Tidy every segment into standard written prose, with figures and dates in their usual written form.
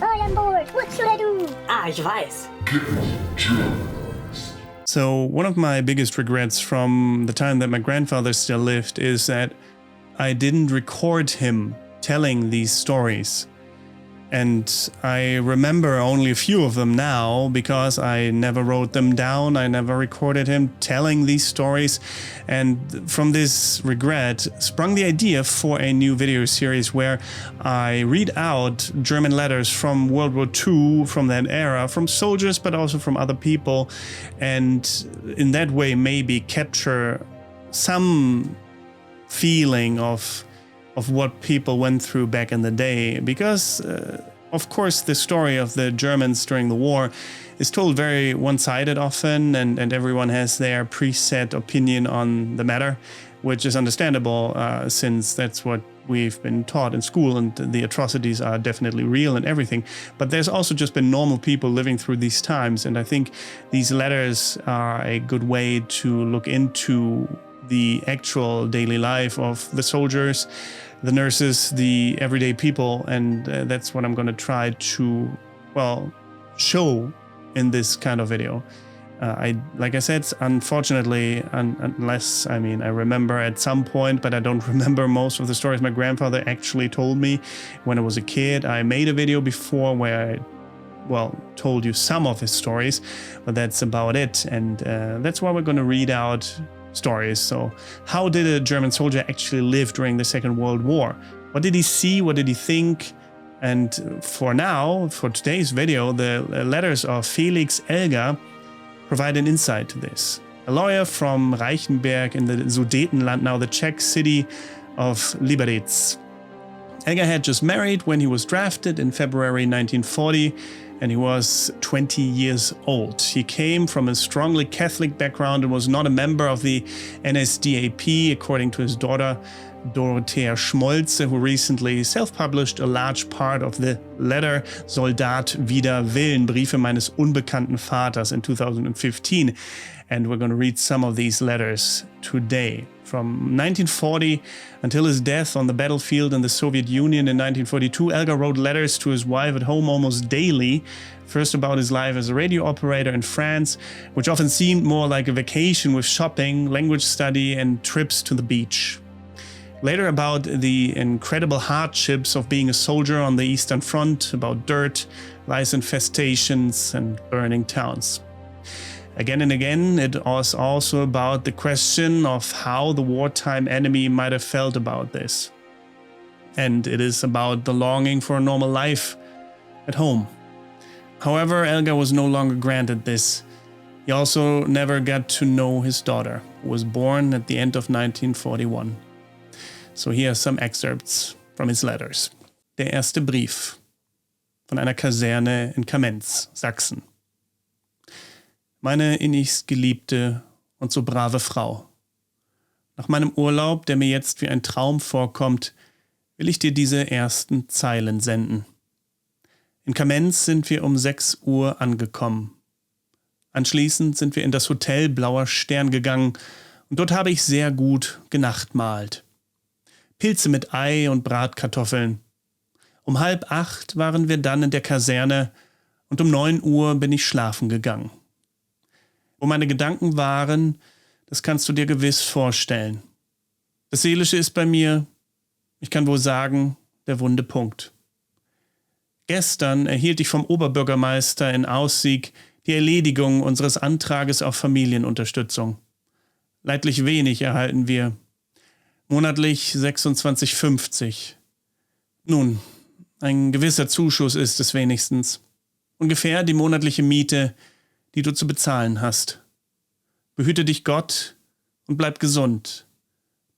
I am bored. What should I do? Ich weiß. So one of my biggest regrets from the time that my grandfather still lived is that I didn't record him telling these stories. And I remember only a few of them now because I never wrote them down. I never recorded him telling these stories. And from this regret sprung the idea for a new video series where I read out German letters from World War II, from that era, from soldiers, but also from other people. And in that way, maybe capture some feeling of what people went through back in the day, because of course the story of the Germans during the war is told very one-sided often, and everyone has their preset opinion on the matter, which is understandable since that's what we've been taught in school, and the atrocities are definitely real and everything. But there's also just been normal people living through these times, and I think these letters are a good way to look into the actual daily life of the soldiers, the nurses, the everyday people, and that's what I'm going to try to, well, show in this kind of video. Like I said, unfortunately, unless, I remember at some point, but I don't remember most of the stories my grandfather actually told me when I was a kid. I made a video before where I, well, told you some of his stories, but that's about it. And that's why we're going to read out stories. So how did a German soldier actually live during the Second World War? What did he see? What did he think? And for now, for today's video, the letters of Felix Elger provide an insight to this. A lawyer from Reichenberg in the Sudetenland, now the Czech city of Liberec. Elger had just married when he was drafted in February 1940, and he was 20 years old. He came from a strongly Catholic background and was not a member of the NSDAP, according to his daughter Dorothea Schmolze, who recently self-published a large part of the letter Soldat wider Willen, Briefe meines unbekannten Vaters, in 2015. And we're going to read some of these letters today. From 1940 until his death on the battlefield in the Soviet Union in 1942, Elger wrote letters to his wife at home almost daily, first about his life as a radio operator in France, which often seemed more like a vacation with shopping, language study, and trips to the beach. Later about the incredible hardships of being a soldier on the Eastern Front, about dirt, lice infestations, and burning towns. Again and again, it was also about the question of how the wartime enemy might have felt about this. And it is about the longing for a normal life at home. However, Elger was no longer granted this. He also never got to know his daughter, who was born at the end of 1941. So here are some excerpts from his letters. Der erste Brief von einer Kaserne in Kamenz, Sachsen. Meine innigst geliebte und so brave Frau. Nach meinem Urlaub, der mir jetzt wie ein Traum vorkommt, will ich dir diese ersten Zeilen senden. In Kamenz sind wir um 6 Uhr angekommen. Anschließend sind wir in das Hotel Blauer Stern gegangen und dort habe ich sehr gut genachtmahlt. Pilze mit Ei und Bratkartoffeln. Um 7:30 waren wir dann in der Kaserne und um 9 Uhr bin ich schlafen gegangen. Wo meine Gedanken waren, das kannst du dir gewiss vorstellen. Das Seelische ist bei mir, ich kann wohl sagen, der wunde Punkt. Gestern erhielt ich vom Oberbürgermeister in Aussieg die Erledigung unseres Antrages auf Familienunterstützung. Leidlich wenig erhalten wir. Monatlich 26,50. Nun, ein gewisser Zuschuss ist es wenigstens. Ungefähr die monatliche Miete, die du zu bezahlen hast. Behüte dich Gott und bleib gesund,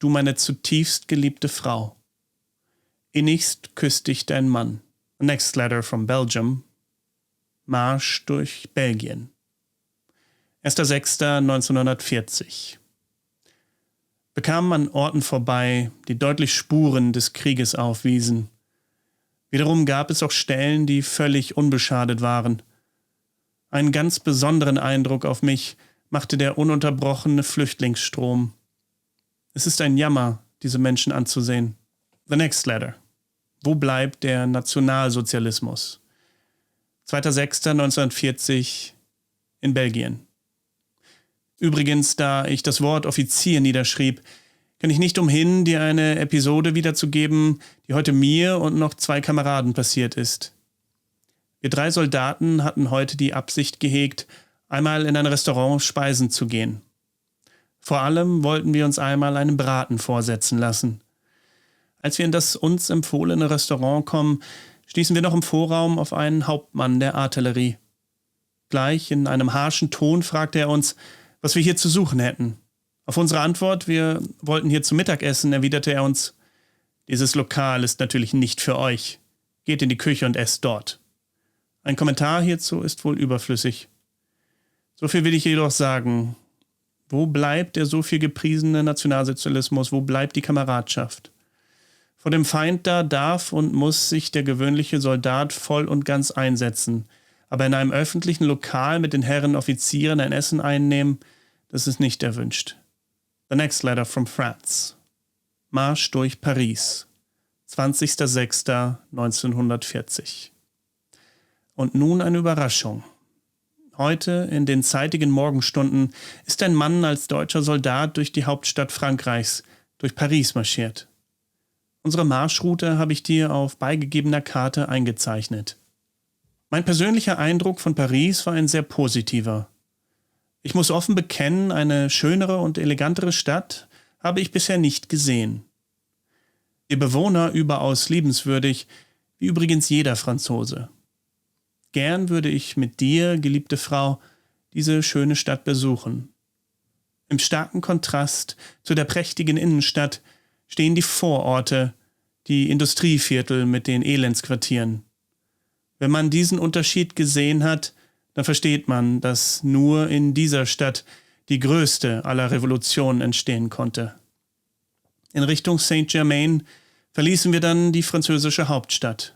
du meine zutiefst geliebte Frau. Innigst küsst dich dein Mann. The next letter from Belgium. Marsch durch Belgien. 1.6.1940. Bekamen an Orten vorbei, die deutlich Spuren des Krieges aufwiesen. Wiederum gab es auch Stellen, die völlig unbeschadet waren. Einen ganz besonderen Eindruck auf mich machte der ununterbrochene Flüchtlingsstrom. Es ist ein Jammer, diese Menschen anzusehen. The next letter. Wo bleibt der Nationalsozialismus? 2.6.1940 in Belgien. Übrigens, da ich das Wort Offizier niederschrieb, kann ich nicht umhin, dir eine Episode wiederzugeben, die heute mir und noch 2 Kameraden passiert ist. Wir 3 Soldaten hatten heute die Absicht gehegt, einmal in ein Restaurant speisen zu gehen. Vor allem wollten wir uns einmal einen Braten vorsetzen lassen. Als wir in das uns empfohlene Restaurant kommen, stießen wir noch im Vorraum auf einen Hauptmann der Artillerie. Gleich in einem harschen Ton fragte er uns, was wir hier zu suchen hätten. Auf unsere Antwort, wir wollten hier zu Mittag essen, erwiderte er uns, dieses Lokal ist natürlich nicht für euch. Geht in die Küche und esst dort. Ein Kommentar hierzu ist wohl überflüssig. So viel will ich jedoch sagen. Wo bleibt der so viel gepriesene Nationalsozialismus? Wo bleibt die Kameradschaft? Vor dem Feind da darf und muss sich der gewöhnliche Soldat voll und ganz einsetzen. Aber in einem öffentlichen Lokal mit den Herren Offizieren ein Essen einnehmen, das ist nicht erwünscht. The Next Letter from France. Marsch durch Paris. 20.06.1940. Und nun eine Überraschung. Heute, in den zeitigen Morgenstunden, ist ein Mann als deutscher Soldat durch die Hauptstadt Frankreichs, durch Paris marschiert. Unsere Marschroute habe ich dir auf beigegebener Karte eingezeichnet. Mein persönlicher Eindruck von Paris war ein sehr positiver. Ich muss offen bekennen, eine schönere und elegantere Stadt habe ich bisher nicht gesehen. Ihr Bewohner überaus liebenswürdig, wie übrigens jeder Franzose. Gern würde ich mit dir, geliebte Frau, diese schöne Stadt besuchen. Im starken Kontrast zu der prächtigen Innenstadt stehen die Vororte, die Industrieviertel mit den Elendsquartieren. Wenn man diesen Unterschied gesehen hat, dann versteht man, dass nur in dieser Stadt die größte aller Revolutionen entstehen konnte. In Richtung Saint-Germain verließen wir dann die französische Hauptstadt.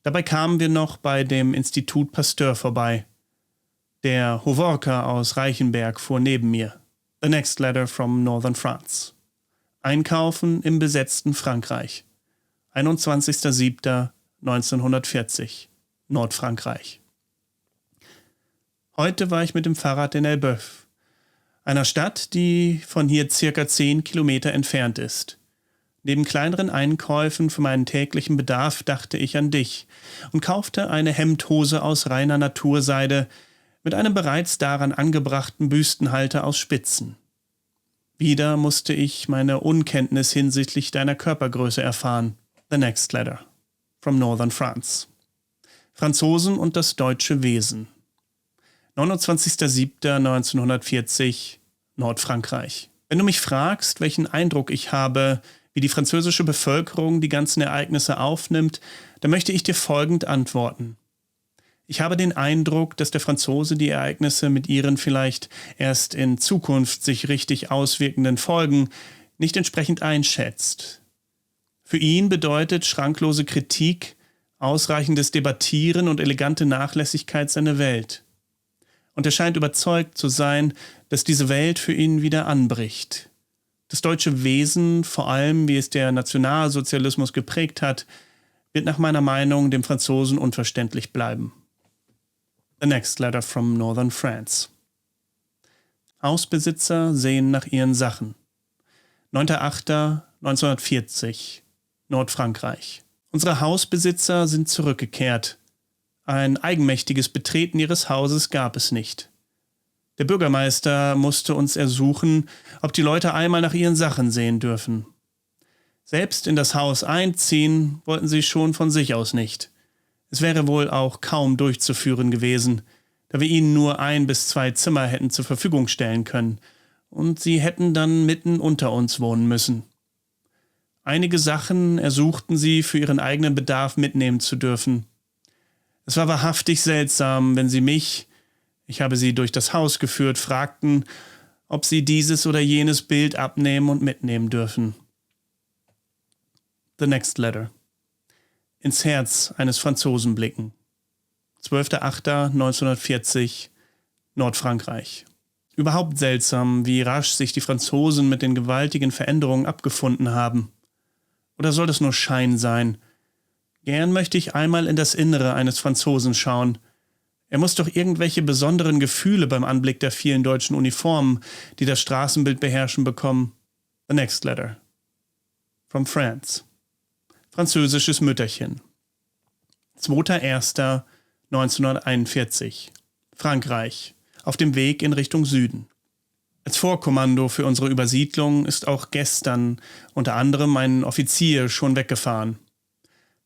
Dabei kamen wir noch bei dem Institut Pasteur vorbei. Der Hovorka aus Reichenberg fuhr neben mir. The Next Letter from Northern France. Einkaufen im besetzten Frankreich. 21.07.1940. Nordfrankreich. Heute war ich mit dem Fahrrad in Elbeuf, einer Stadt, die von hier circa 10 Kilometer entfernt ist. Neben kleineren Einkäufen für meinen täglichen Bedarf dachte ich an dich und kaufte eine Hemdhose aus reiner Naturseide mit einem bereits daran angebrachten Büstenhalter aus Spitzen. Wieder musste ich meine Unkenntnis hinsichtlich deiner Körpergröße erfahren. The Next Letter from Northern France. Franzosen und das deutsche Wesen. 29.07.1940, Nordfrankreich. Wenn du mich fragst, welchen Eindruck ich habe, wie die französische Bevölkerung die ganzen Ereignisse aufnimmt, dann möchte ich dir folgend antworten. Ich habe den Eindruck, dass der Franzose die Ereignisse mit ihren vielleicht erst in Zukunft sich richtig auswirkenden Folgen nicht entsprechend einschätzt. Für ihn bedeutet schranklose Kritik, ausreichendes Debattieren und elegante Nachlässigkeit seine Welt. Und er scheint überzeugt zu sein, dass diese Welt für ihn wieder anbricht. Das deutsche Wesen, vor allem wie es der Nationalsozialismus geprägt hat, wird nach meiner Meinung dem Franzosen unverständlich bleiben. The Next Letter from Northern France. Hausbesitzer sehen nach ihren Sachen. 9.08.1940, Nordfrankreich. Unsere Hausbesitzer sind zurückgekehrt. Ein eigenmächtiges Betreten ihres Hauses gab es nicht. Der Bürgermeister musste uns ersuchen, ob die Leute einmal nach ihren Sachen sehen dürfen. Selbst in das Haus einziehen wollten sie schon von sich aus nicht. Es wäre wohl auch kaum durchzuführen gewesen, da wir ihnen nur 1 bis 2 Zimmer hätten zur Verfügung stellen können, und sie hätten dann mitten unter uns wohnen müssen. Einige Sachen ersuchten sie, für ihren eigenen Bedarf mitnehmen zu dürfen. Es war wahrhaftig seltsam, wenn sie mich, ich habe sie durch das Haus geführt, fragten, ob sie dieses oder jenes Bild abnehmen und mitnehmen dürfen. The Next Letter. Ins Herz eines Franzosen blicken. 12.08.1940, Nordfrankreich. Überhaupt seltsam, wie rasch sich die Franzosen mit den gewaltigen Veränderungen abgefunden haben. Oder soll das nur Schein sein? Gern möchte ich einmal in das Innere eines Franzosen schauen. Er muss doch irgendwelche besonderen Gefühle beim Anblick der vielen deutschen Uniformen, die das Straßenbild beherrschen, bekommen. The next letter. From France. Französisches Mütterchen. 2.1.1941. Frankreich. Auf dem Weg in Richtung Süden. Als Vorkommando für unsere Übersiedlung ist auch gestern unter anderem ein Offizier schon weggefahren.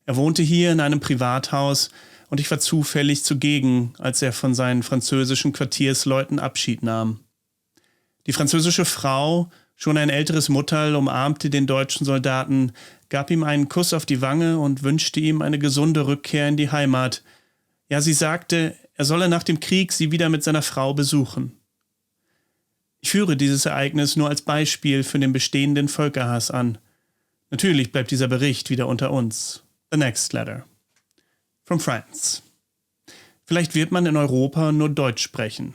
Er wohnte hier in einem Privathaus und ich war zufällig zugegen, als er von seinen französischen Quartiersleuten Abschied nahm. Die französische Frau, schon ein älteres Mutterl, umarmte den deutschen Soldaten, gab ihm einen Kuss auf die Wange und wünschte ihm eine gesunde Rückkehr in die Heimat. Ja, sie sagte, er solle nach dem Krieg sie wieder mit seiner Frau besuchen. Ich führe dieses Ereignis nur als Beispiel für den bestehenden Völkerhass an. Natürlich bleibt dieser Bericht wieder unter uns. The next letter. From France. Vielleicht wird man in Europa nur Deutsch sprechen.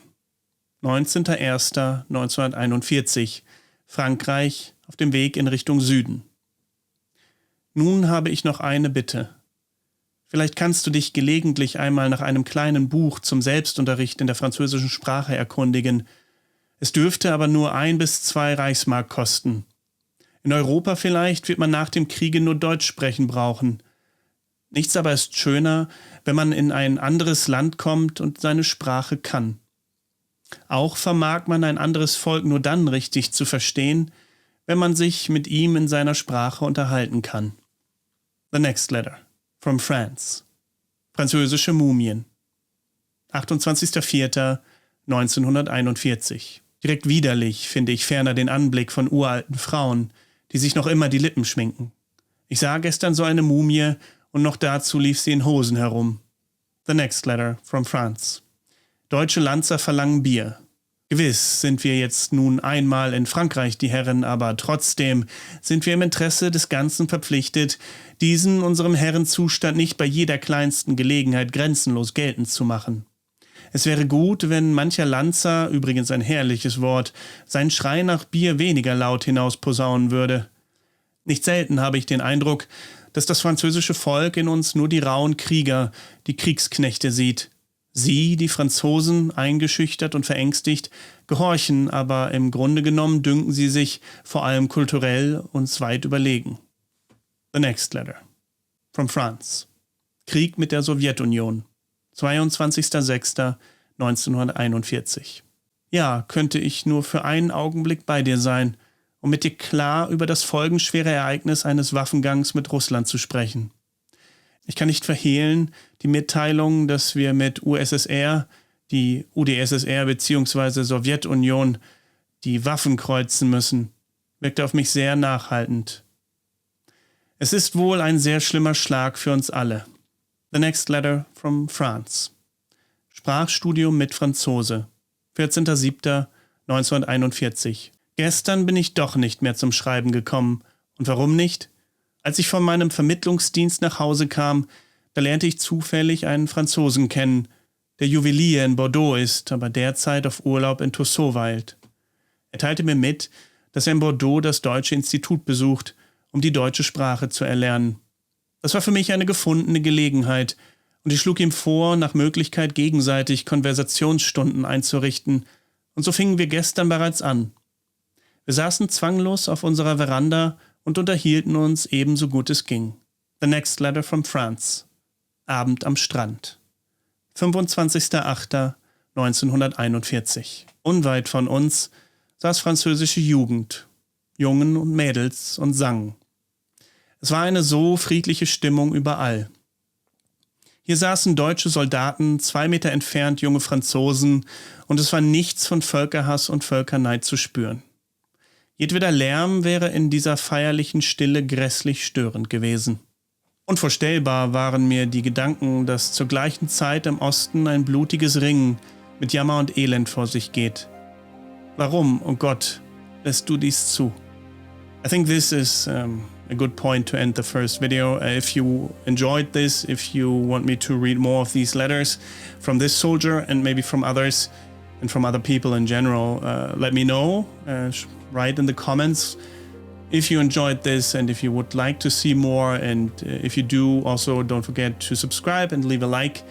19.01.1941. Frankreich auf dem Weg in Richtung Süden. Nun habe ich noch eine Bitte. Vielleicht kannst du dich gelegentlich einmal nach einem kleinen Buch zum Selbstunterricht in der französischen Sprache erkundigen. Es dürfte aber nur 1 bis 2 Reichsmark kosten. In Europa vielleicht wird man nach dem Kriege nur Deutsch sprechen brauchen. Nichts aber ist schöner, wenn man in ein anderes Land kommt und seine Sprache kann. Auch vermag man ein anderes Volk nur dann richtig zu verstehen, wenn man sich mit ihm in seiner Sprache unterhalten kann. The next letter. From France. Französische Mumien. 28.04.1941. Direkt widerlich finde ich ferner den Anblick von uralten Frauen, die sich noch immer die Lippen schminken. Ich sah gestern so eine Mumie und noch dazu lief sie in Hosen herum. The next letter from France. Deutsche Lanzer verlangen Bier. Gewiss sind wir jetzt nun einmal in Frankreich die Herren, aber trotzdem sind wir im Interesse des Ganzen verpflichtet, diesen unserem Herrenzustand nicht bei jeder kleinsten Gelegenheit grenzenlos geltend zu machen. Es wäre gut, wenn mancher Lanzer, übrigens ein herrliches Wort, seinen Schrei nach Bier weniger laut hinausposaunen würde. Nicht selten habe ich den Eindruck, dass das französische Volk in uns nur die rauen Krieger, die Kriegsknechte sieht. Sie, die Franzosen, eingeschüchtert und verängstigt, gehorchen, aber im Grunde genommen dünken sie sich, vor allem kulturell, uns weit überlegen. The next letter. From France. Krieg mit der Sowjetunion. 22.06.1941. Ja, könnte ich nur für einen Augenblick bei dir sein, um mit dir klar über das folgenschwere Ereignis eines Waffengangs mit Russland zu sprechen. Ich kann nicht verhehlen, die Mitteilung, dass wir mit USSR, die UdSSR bzw. Sowjetunion, die Waffen kreuzen müssen, wirkte auf mich sehr nachhaltend. Es ist wohl ein sehr schlimmer Schlag für uns alle. The next letter from France. Sprachstudium mit Franzose. 14.07.1941. Gestern bin ich doch nicht mehr zum Schreiben gekommen. Und warum nicht? Als ich von meinem Vermittlungsdienst nach Hause kam, da lernte ich zufällig einen Franzosen kennen, der Juwelier in Bordeaux ist, aber derzeit auf Urlaub in Tussaud weilt. Er teilte mir mit, dass er in Bordeaux das Deutsche Institut besucht, um die deutsche Sprache zu erlernen. Das war für mich eine gefundene Gelegenheit, und ich schlug ihm vor, nach Möglichkeit gegenseitig Konversationsstunden einzurichten, und so fingen wir gestern bereits an. Wir saßen zwanglos auf unserer Veranda und unterhielten uns ebenso gut es ging. The next letter from France. Abend am Strand. 25.08.1941. Unweit von uns saß französische Jugend, Jungen und Mädels, und sangen. Es war eine so friedliche Stimmung überall. Hier saßen deutsche Soldaten, 2 Meter entfernt junge Franzosen, und es war nichts von Völkerhass und Völkerneid zu spüren. Jedweder Lärm wäre in dieser feierlichen Stille grässlich störend gewesen. Unvorstellbar waren mir die Gedanken, dass zur gleichen Zeit im Osten ein blutiges Ringen mit Jammer und Elend vor sich geht. Warum, oh Gott, lässt du dies zu? I think this is a good point to end the first video. If you enjoyed this, if you want me to read more of these letters from this soldier and maybe from others and from other people in general, let me know. Write in the comments If you enjoyed this and if you would like to see more, and if you do, also don't forget to subscribe and leave a like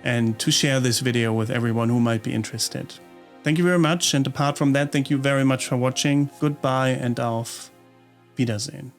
and to share this video with everyone who might be interested. Thank you very much, and apart from that, thank you very much for watching. Goodbye and auf Wiedersehen.